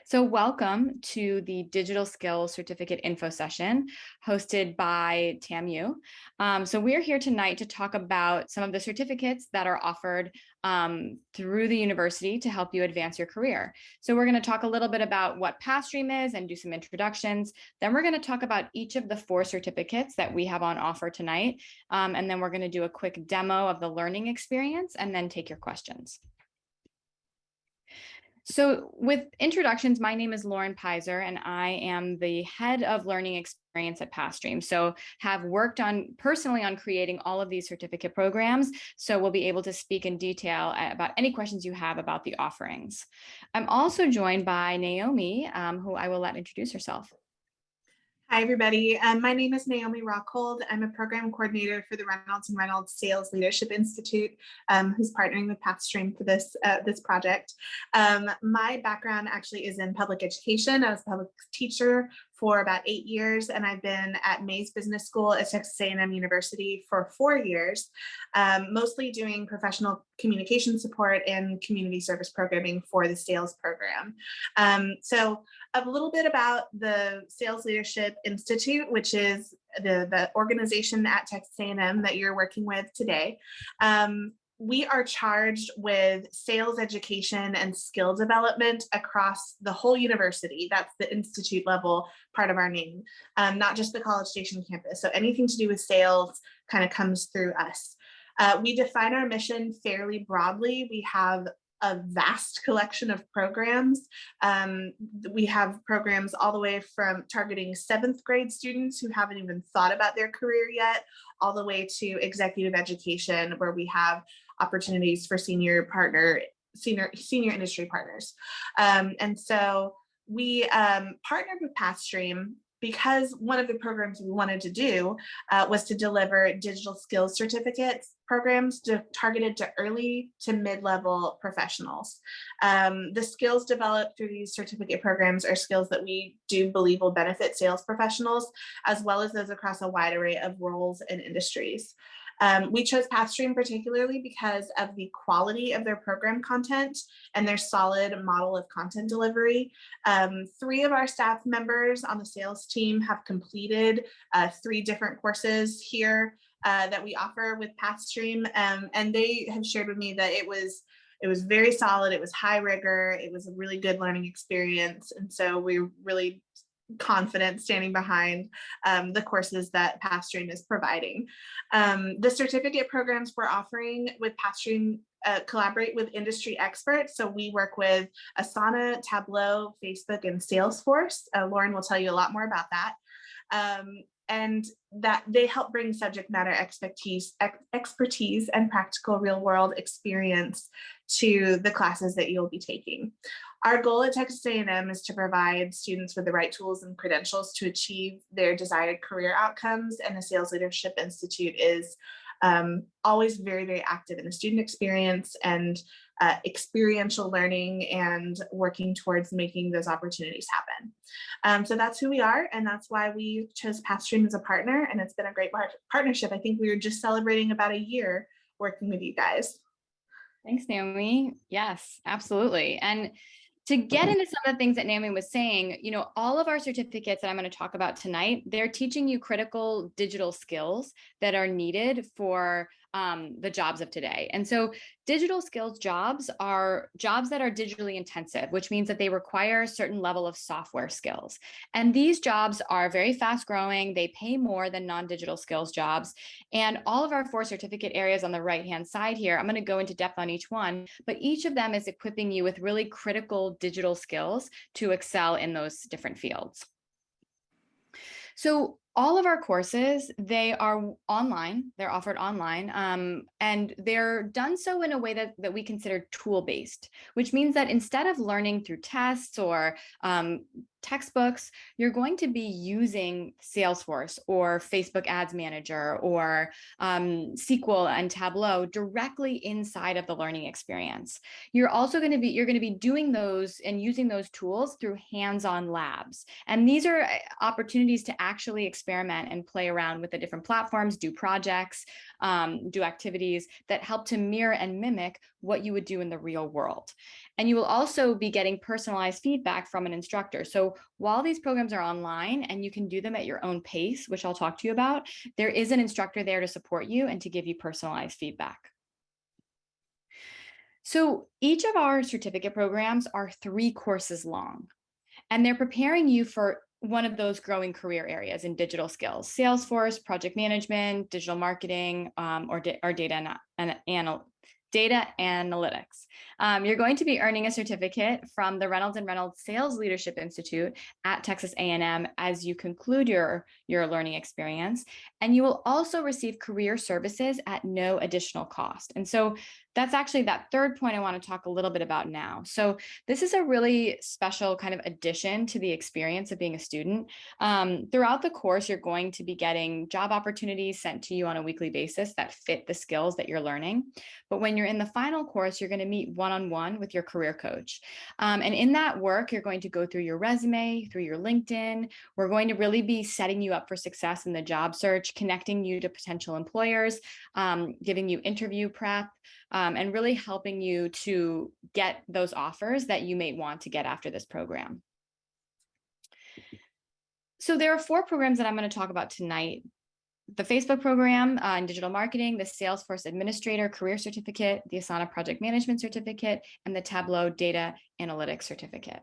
So welcome to the Digital Skills Certificate Info Session hosted by TAMU. So we're here tonight to talk about some of the certificates that are offered through the university to help you advance your career. So we're going to talk a little bit about what Pathstream is and do some introductions. Then we're going to talk about each of the 4 certificates that we have on offer tonight. And then we're going to do a quick demo of the learning experience and then take your questions. So with introductions, my name is Lauren Pizer, and I am the head of learning experience at Pathstream. So have worked personally on creating all of these certificate programs. So we'll be able to speak in detail about any questions you have about the offerings. I'm also joined by Naomi, who I will let introduce herself. Hi, everybody. My name is Naomi Rockhold. I'm a program coordinator for the Reynolds and Reynolds Sales Leadership Institute, who's partnering with Pathstream for this project. My background actually is in public education. I was a public teacher for about 8 years, and I've been at Mays Business School at Texas A&M University for 4 years, mostly doing professional communication support and community service programming for the sales program. So a little bit about the Sales Leadership Institute, which is the organization at Texas A&M that you're working with today. We are charged with sales education and skill development across the whole university. That's the institute level part of our name, not just the College Station campus. So anything to do with sales kind of comes through us. We define our mission fairly broadly. We have a vast collection of programs. We have programs all the way from targeting 7th grade students who haven't even thought about their career yet, all the way to executive education, where we have opportunities for senior industry partners. And so we partnered with Pathstream because one of the programs we wanted to do was to deliver digital skills certificates programs targeted to early to mid-level professionals. The skills developed through these certificate programs are skills that we do believe will benefit sales professionals, as well as those across a wide array of roles and industries. We chose Pathstream particularly because of the quality of their program content and their solid model of content delivery. 3 of our staff members on the sales team have completed 3 different courses here that we offer with Pathstream, and they have shared with me that it was very solid. It was high rigor. It was a really good learning experience, and so we're really confident standing behind the courses that Pathstream is providing. The certificate programs we're offering with Pathstream collaborate with industry experts. So we work with Asana, Tableau, Facebook, and Salesforce. Lauren will tell you a lot more about that. And that they help bring subject matter expertise and practical real world experience to the classes that you'll be taking. Our goal at Texas A&M is to provide students with the right tools and credentials to achieve their desired career outcomes, and the Sales Leadership Institute is always very, very active in the student experience and experiential learning and working towards making those opportunities happen. So that's who we are, and that's why we chose Pathstream as a partner, and it's been a great partnership. I think we were just celebrating about a year working with you guys. Thanks, Naomi. Yes, absolutely. And to get into some of the things that Naomi was saying, all of our certificates that I'm going to talk about tonight, they're teaching you critical digital skills that are needed for the jobs of today. And so digital skills jobs are jobs that are digitally intensive, which means that they require a certain level of software skills. And these jobs are very fast growing. They pay more than non-digital skills jobs. And all of our 4 certificate areas on the right-hand side here, I'm going to go into depth on each one, but each of them is equipping you with really critical digital skills to excel in those different fields. So all of our courses, they are online, they're offered online, and they're done so in a way that we consider tool-based, which means that instead of learning through tests or textbooks, you're going to be using Salesforce or Facebook Ads Manager or SQL and Tableau directly inside of the learning experience. You're going to be doing those and using those tools through hands-on labs. And these are opportunities to actually experience experiment and play around with the different platforms, do projects, do activities that help to mirror and mimic what you would do in the real world. And you will also be getting personalized feedback from an instructor. So while these programs are online and you can do them at your own pace, which I'll talk to you about, there is an instructor there to support you and to give you personalized feedback. So each of our certificate programs are 3 courses long, and they're preparing you for one of those growing career areas in digital skills: Salesforce, project management, digital marketing, or data analytics. You're going to be earning a certificate from the Reynolds and Reynolds Sales Leadership Institute at Texas A&M as you conclude your learning experience. And you will also receive career services at no additional cost. And so that's actually that third point I want to talk a little bit about now. So this is a really special kind of addition to the experience of being a student. Throughout the course, you're going to be getting job opportunities sent to you on a weekly basis that fit the skills that you're learning. But when you're in the final course, you're going to meet one-on-one with your career coach. And in that work, you're going to go through your resume, through your LinkedIn. We're going to really be setting you up for success in the job search, connecting you to potential employers, giving you interview prep, and really helping you to get those offers that you may want to get after this program. So there are 4 programs that I'm going to talk about tonight: the Facebook program in digital marketing, the Salesforce Administrator Career Certificate, the Asana Project Management Certificate, and the Tableau Data Analytics Certificate.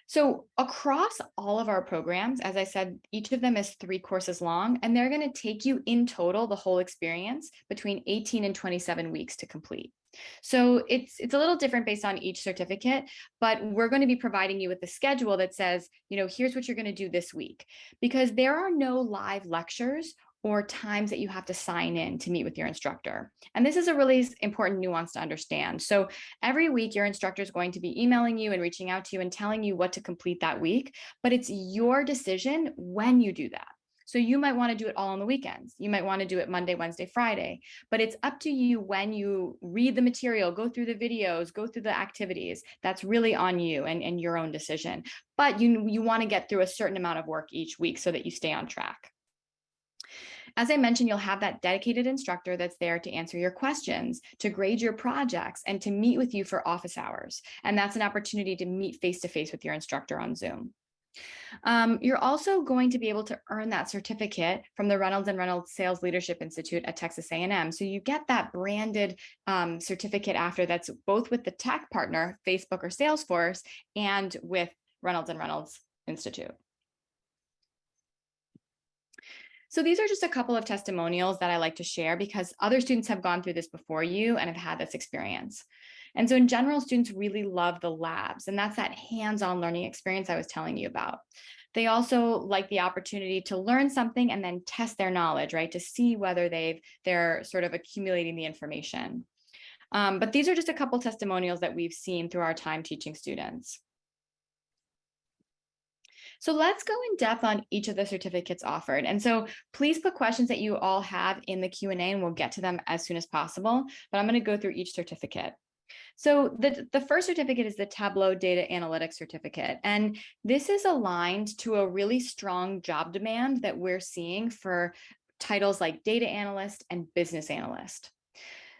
So across all of our programs, as I said, each of them is 3 courses long, and they're going to take you in total, the whole experience, between 18 and 27 weeks to complete. So it's a little different based on each certificate, but we're going to be providing you with the schedule that says, here's what you're going to do this week, because there are no live lectures or times that you have to sign in to meet with your instructor. And this is a really important nuance to understand. So every week, your instructor is going to be emailing you and reaching out to you and telling you what to complete that week, but it's your decision when you do that. So you might want to do it all on the weekends. You might want to do it Monday, Wednesday, Friday, but it's up to you when you read the material, go through the videos, go through the activities. That's really on you and your own decision. But you want to get through a certain amount of work each week so that you stay on track. As I mentioned, you'll have that dedicated instructor that's there to answer your questions, to grade your projects, and to meet with you for office hours. And that's an opportunity to meet face-to-face with your instructor on Zoom. You're also going to be able to earn that certificate from the Reynolds and Reynolds Sales Leadership Institute at Texas A&M. So you get that branded certificate after, that's both with the tech partner, Facebook or Salesforce, and with Reynolds and Reynolds Institute. So these are just a couple of testimonials that I like to share because other students have gone through this before you and have had this experience. And so in general, students really love the labs, and that's that hands-on learning experience I was telling you about. They also like the opportunity to learn something and then test their knowledge, right? To see whether they're sort of accumulating the information. But these are just a couple testimonials that we've seen through our time teaching students. So let's go in depth on each of the certificates offered. And so please put questions that you all have in the Q&A and we'll get to them as soon as possible, but I'm going to go through each certificate. So the first certificate is the Tableau Data Analytics Certificate. And this is aligned to a really strong job demand that we're seeing for titles like data analyst and business analyst.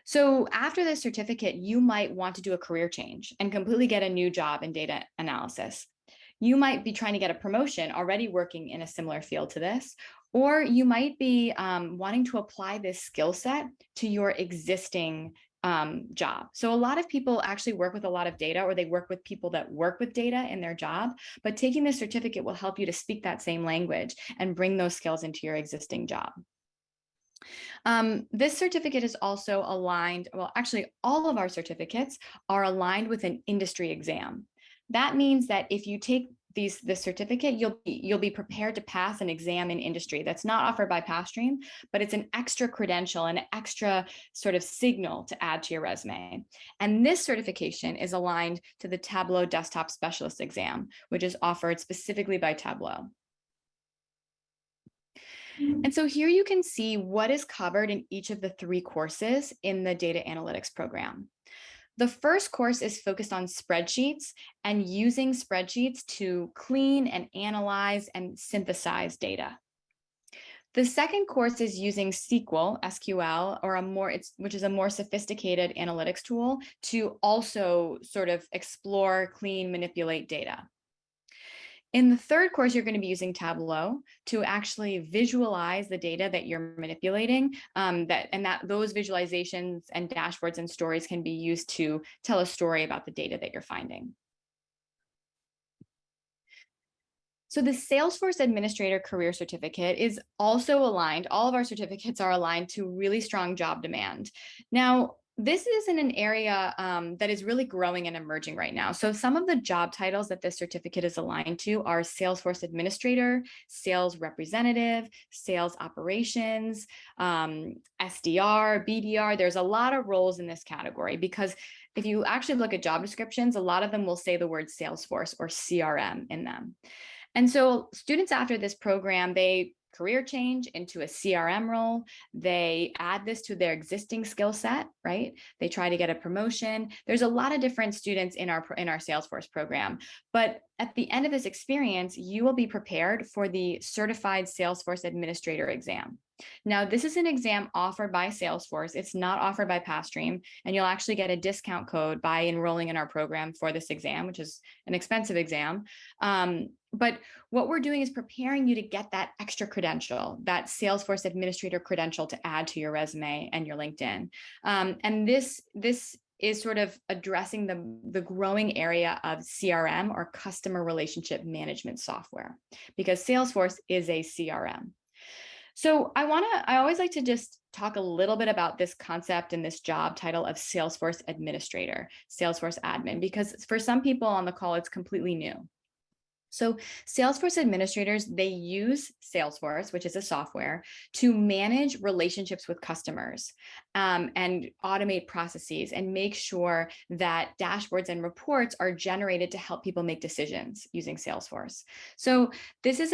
So after this certificate, you might want to do a career change and completely get a new job in data analysis. You might be trying to get a promotion already working in a similar field to this, or you might be wanting to apply this skill set to your existing job. So a lot of people actually work with a lot of data, or they work with people that work with data in their job, but taking this certificate will help you to speak that same language and bring those skills into your existing job. This certificate is also aligned, well, actually all of our certificates are aligned with an industry exam. That means that if you take this certificate, you'll be prepared to pass an exam in industry that's not offered by Pathstream, but it's an extra credential, an extra sort of signal to add to your resume. And this certification is aligned to the Tableau Desktop Specialist exam, which is offered specifically by Tableau. And so here you can see what is covered in each of the 3 courses in the data analytics program. The first course is focused on spreadsheets and using spreadsheets to clean and analyze and synthesize data. The second course is using SQL, or which is a more sophisticated analytics tool to also sort of explore, clean, manipulate data. In the third course, you're going to be using Tableau to actually visualize the data that you're manipulating, those visualizations and dashboards and stories can be used to tell a story about the data that you're finding. So the Salesforce Administrator Career Certificate is also aligned. All of our certificates are aligned to really strong job demand. Now, this is in an area that is really growing and emerging right now. So some of the job titles that this certificate is aligned to are Salesforce Administrator, Sales Representative, Sales Operations, SDR, BDR. There's a lot of roles in this category because if you actually look at job descriptions, a lot of them will say the word Salesforce or CRM in them. And so students after this program, they career change into a CRM role. They add this to their existing skill set, right? They try to get a promotion. There's a lot of different students in our Salesforce program. But at the end of this experience, you will be prepared for the Certified Salesforce Administrator exam. Now, this is an exam offered by Salesforce. It's not offered by Pathstream, and you'll actually get a discount code by enrolling in our program for this exam, which is an expensive exam. But what we're doing is preparing you to get that extra credential, that Salesforce Administrator credential to add to your resume and your LinkedIn. And this is sort of addressing the growing area of CRM, or customer relationship management software, because Salesforce is a CRM. So I always like to just talk a little bit about this concept and this job title of Salesforce Administrator, Salesforce Admin, because for some people on the call, it's completely new. So Salesforce administrators, they use Salesforce, which is a software, to manage relationships with customers and automate processes and make sure that dashboards and reports are generated to help people make decisions using Salesforce. So this is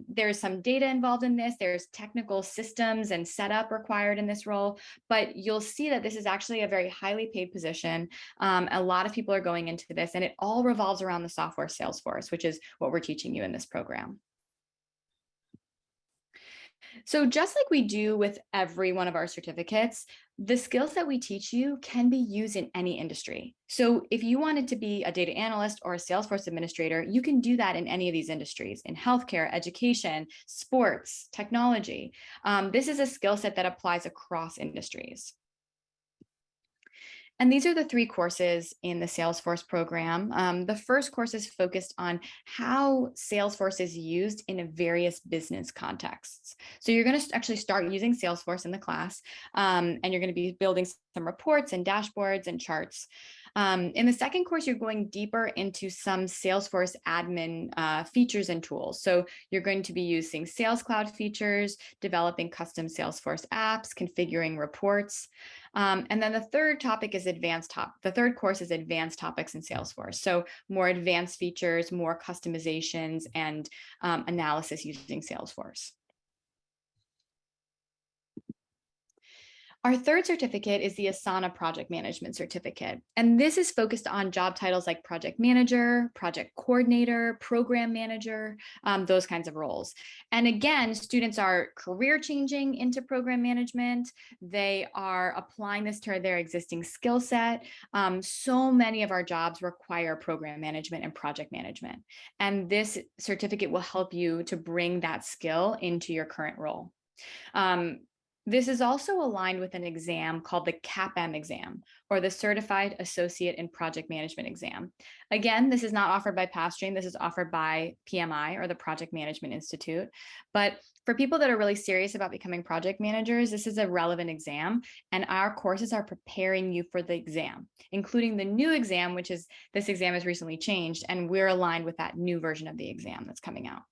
there's some data involved in this. There's technical systems and setup required in this role, but you'll see that this is actually a very highly paid position. A lot of people are going into this, and it all revolves around the software Salesforce, which is what we're teaching you in this program. So just like we do with every one of our certificates, the skills that we teach you can be used in any industry. So if you wanted to be a data analyst or a Salesforce administrator, you can do that in any of these industries, in healthcare, education, sports, technology. This is a skill set that applies across industries. And these are the 3 courses in the Salesforce program. The first course is focused on how Salesforce is used in various business contexts. So you're going to actually start using Salesforce in the class, and you're going to be building some reports and dashboards and charts. In the second course, you're going deeper into some Salesforce admin features and tools. So you're going to be using Sales Cloud features, developing custom Salesforce apps, configuring reports. And then the third topic is the third course is advanced topics in Salesforce. So more advanced features, more customizations, and analysis using Salesforce. Our third certificate is the Asana Project Management Certificate. And this is focused on job titles like project manager, project coordinator, program manager, those kinds of roles. And again, students are career changing into program management. They are applying this to their existing skill set. So many of our jobs require program management and project management. And this certificate will help you to bring that skill into your current role. This is also aligned with an exam called the CAPM exam, or the Certified Associate in Project Management exam. Again, this is not offered by Pathstream. This is offered by PMI, or the Project Management Institute. But for people that are really serious about becoming project managers, this is a relevant exam, and our courses are preparing you for the exam, including the new exam, this exam has recently changed, and we're aligned with that new version of the exam that's coming out.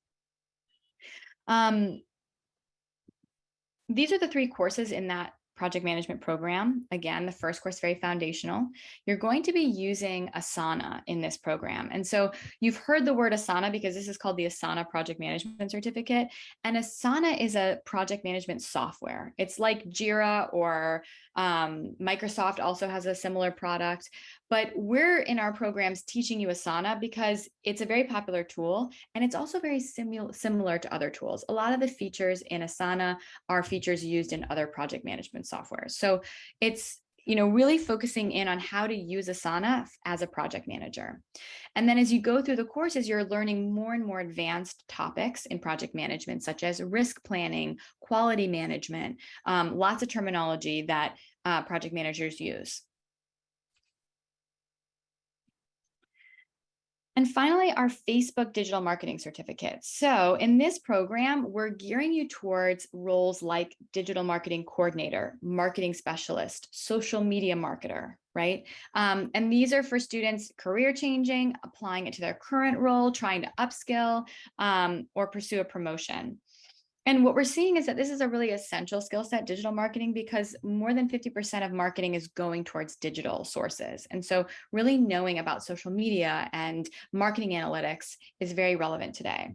These are the 3 courses in that project management program. Again, the first course, very foundational. You're going to be using Asana in this program. And so you've heard the word Asana because this is called the Asana Project Management Certificate. And Asana is a project management software. It's like Jira or Microsoft also has a similar product, but we're in our programs teaching you Asana because it's a very popular tool, and it's also very similar to other tools. A lot of the features in Asana are features used in other project management software. So it's really focusing in on how to use Asana as a project manager. And then as you go through the courses, you're learning more and more advanced topics in project management, such as risk planning, quality management, lots of terminology that project managers use. And finally, our Facebook digital marketing certificate. So in this program, we're gearing you towards roles like digital marketing coordinator, marketing specialist, social media marketer, right? And these are for students career changing, applying it to their current role, trying to upskill, or pursue a promotion. And what we're seeing is that this is a really essential skill set, digital marketing, because more than 50% of marketing is going towards digital sources. And so really knowing about social media and marketing analytics is very relevant today.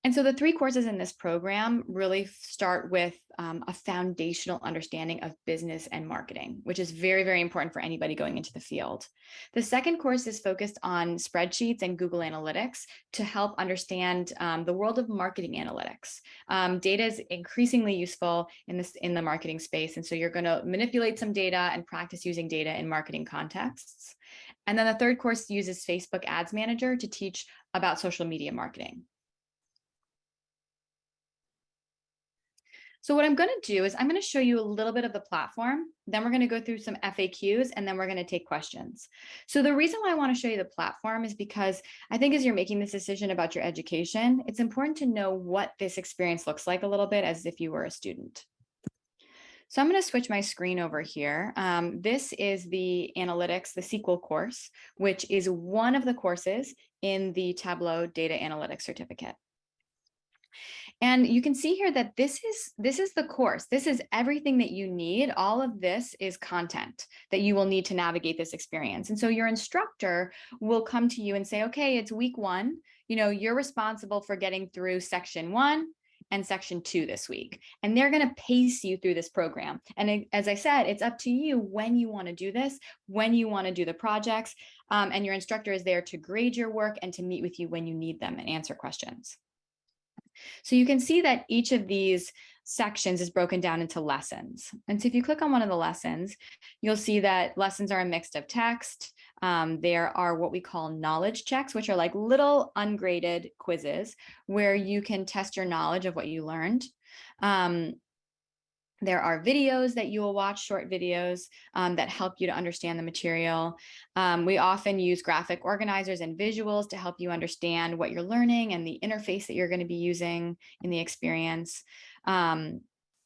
And so the 3 courses in this program really start with a foundational understanding of business and marketing, which is very, very important for anybody going into the field. The second course is focused on spreadsheets and Google Analytics to help understand the world of marketing analytics. Data is increasingly useful in the marketing space, and so you're going to manipulate some data and practice using data in marketing contexts. And then the third course uses Facebook Ads Manager to teach about social media marketing. So what I'm going to do is I'm going to show you a little bit of the platform, then we're going to go through some FAQs, and then we're going to take questions. So the reason why I want to show you the platform is because I think as you're making this decision about your education, it's important to know what this experience looks like a little bit as if you were a student. So I'm going to switch my screen over here. This is the analytics, the SQL course, which is one of the courses in the Tableau Data Analytics Certificate. And you can see here that this is the course. This is everything that you need. All of this is content that you will need to navigate this experience. And so your instructor will come to you and say, okay, it's week 1. You're responsible for getting through section 1 and section 2 this week. And they're going to pace you through this program. And as I said, it's up to you when you want to do this, when you want to do the projects. And your instructor is there to grade your work and to meet with you when you need them and answer questions. So you can see that each of these sections is broken down into lessons. And so if you click on one of the lessons, you'll see that lessons are a mix of text. There are what we call knowledge checks, which are like little ungraded quizzes where you can test your knowledge of what you learned. There are videos that you will watch, short videos that help you to understand the material. We often use graphic organizers and visuals to help you understand what you're learning and the interface that you're going to be using in the experience. And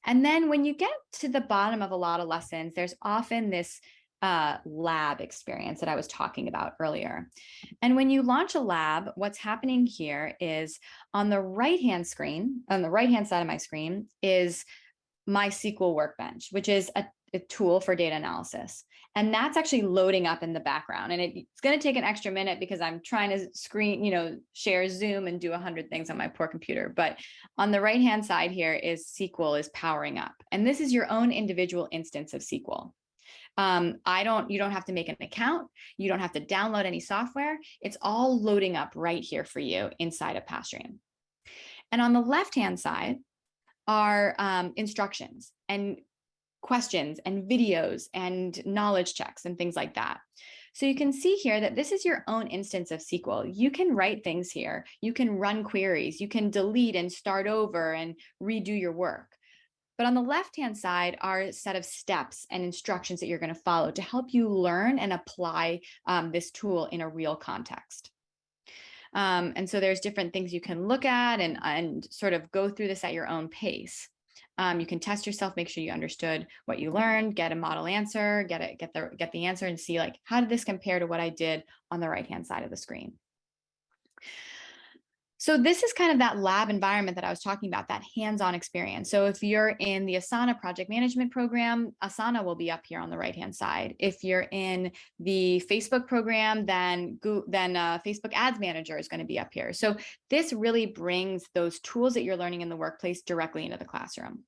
then when you get to the bottom of a lot of lessons, there's often this lab experience that I was talking about earlier. And when you launch a lab, what's happening here is on the right-hand screen, on the right-hand side of my screen is my SQL Workbench, which is a tool for data analysis. And that's actually loading up in the background. And it's going to take an extra minute because I'm trying to share Zoom and do 100 things on my poor computer. But on the right-hand side here is SQL is powering up. And this is your own individual instance of SQL. You don't have to make an account. You don't have to download any software. It's all loading up right here for you inside of Pathstream. And on the left-hand side are instructions and questions and videos and knowledge checks and things like that. So you can see here that this is your own instance of SQL. You can write things here. You can run queries. You can delete and start over and redo your work. But on the left-hand side are a set of steps and instructions that you're going to follow to help you learn and apply this tool in a real context. And so there's different things you can look at and sort of go through this at your own pace. You can test yourself, make sure you understood what you learned, get a model answer, get the answer and see like, how did this compare to what I did on the right-hand side of the screen? So this is kind of that lab environment that I was talking about, that hands-on experience. So if you're in the Asana project management program, Asana will be up here on the right-hand side. If you're in the Facebook program, then Facebook Ads Manager is going to be up here. So this really brings those tools that you're learning in the workplace directly into the classroom.